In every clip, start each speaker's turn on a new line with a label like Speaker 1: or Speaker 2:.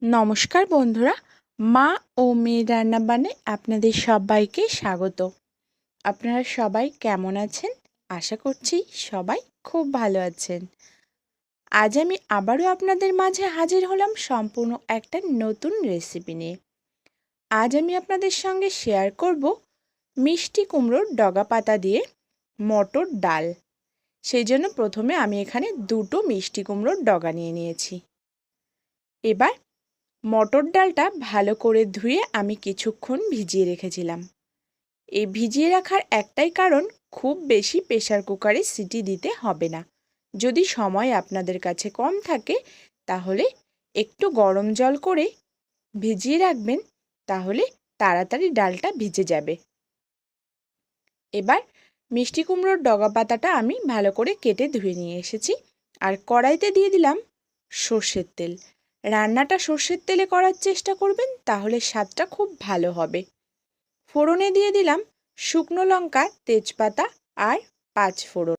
Speaker 1: নমস্কার বন্ধুরা, মা ও মেয়ের রান্নাবান্নায় আপনাদের সবাইকে স্বাগত। আপনারা সবাই কেমন আছেন? আশা করছি সবাই খুব ভালো আছেন। আজ আমি আবারও আপনাদের মাঝে হাজির হলাম সম্পূর্ণ একটা নতুন রেসিপি নিয়ে। আজ আমি আপনাদের সঙ্গে শেয়ার করব মিষ্টি কুমড়োর ডগা পাতা দিয়ে মটর ডাল। সেই জন্য প্রথমে আমি এখানে দুটো মিষ্টি কুমড়োর ডগা নিয়ে নিয়েছি। এবার মটর ডালটা ভালো করে ধুয়ে আমি কিছুক্ষণ ভিজিয়ে রেখেছিলাম। এই ভিজিয়ে রাখার একটাই কারণ, খুব বেশি প্রেসার কুকারে সিটি দিতে হবে না। যদি সময় আপনাদের কাছে কম থাকে তাহলে একটু গরম জল করে ভিজিয়ে রাখবেন, তাহলে তাড়াতাড়ি ডালটা ভিজে যাবে। এবার মিষ্টি কুমড়োর ডগা পাতাটা আমি ভালো করে কেটে ধুয়ে নিয়ে এসেছি। আর কড়াইতে দিয়ে দিলাম সর্ষের তেল। রান্নাটা সর্ষের তেলে করার চেষ্টা করবেন, তাহলে স্বাদটা খুব ভালো হবে। ফোড়নে দিয়ে দিলাম শুকনো লঙ্কা, তেজপাতা আর 5 ফোড়ন।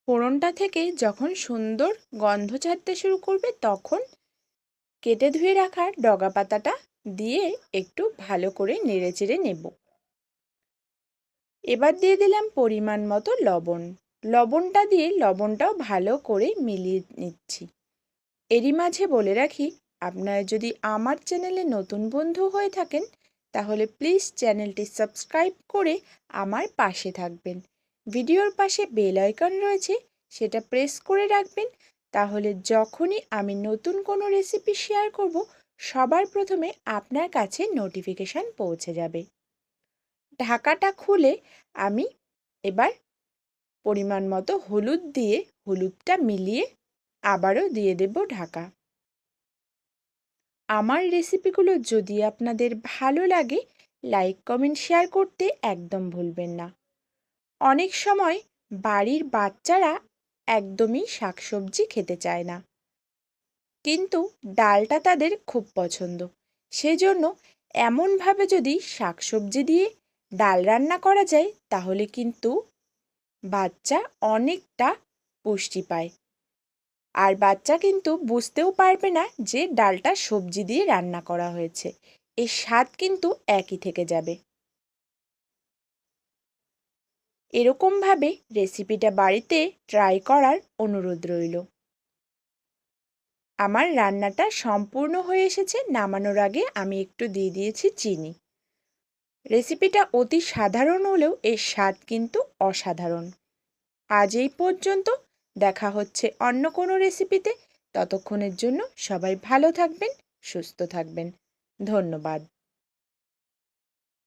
Speaker 1: ফোড়নটা থেকে যখন সুন্দর গন্ধ ছাড়তে শুরু করবে, তখন কেটে ধুয়ে রাখা ডগা পাতাটা দিয়ে একটু ভালো করে নেড়েচেড়ে নেব। এবার দিয়ে দিলাম পরিমাণ মতো লবণ। লবণটা দিয়ে লবণটাও ভালো করে মিলিয়ে নিচ্ছি। এরই মাঝে বলে রাখি, আপনারা যদি আমার চ্যানেলে নতুন বন্ধু হয়ে থাকেন তাহলে প্লিজ চ্যানেলটি সাবস্ক্রাইব করে আমার পাশে থাকবেন। ভিডিওর পাশে বেল আইকন রয়েছে, সেটা প্রেস করে রাখবেন, তাহলে যখনই আমি নতুন কোনো রেসিপি শেয়ার করব সবার প্রথমে আপনার কাছে নোটিফিকেশান পৌঁছে যাবে। ঢাকাটা খুলে আমি এবার পরিমাণ মতো হলুদ দিয়ে হলুদটা মিলিয়ে আবারও দিয়ে দেব ঢাকা। আমার রেসিপিগুলো যদি আপনাদের ভালো লাগে, লাইক কমেন্ট শেয়ার করতে একদম ভুলবেন না। অনেক সময় বাড়ির বাচ্চারা একদমই শাকসবজি খেতে চায় না, কিন্তু ডালটা তাদের খুব পছন্দ। সেজন্য এমনভাবে যদি শাকসবজি দিয়ে ডাল রান্না করা যায়, তাহলে কিন্তু বাচ্চা অনেকটা পুষ্টি পায়। আর বাচ্চা কিন্তু বুঝতেও পারবে না যে ডালটা সবজি দিয়ে রান্না করা হয়েছে। এর স্বাদ কিন্তু একই থেকে যাবে। এরকমভাবে রেসিপিটা বাড়িতে ট্রাই করার অনুরোধ রইল। আমার রান্নাটা সম্পূর্ণ হয়ে এসেছে। নামানোর আগে আমি একটু দিয়ে দিয়েছি চিনি। রেসিপিটা অতি সাধারণ হলেও এর স্বাদ কিন্তু অসাধারণ। আজ এই পর্যন্ত, দেখা হচ্ছে অন্য কোনো রেসিপিতে। ততক্ষণের জন্য সবাই ভালো থাকবেন, সুস্থ থাকবেন। ধন্যবাদ।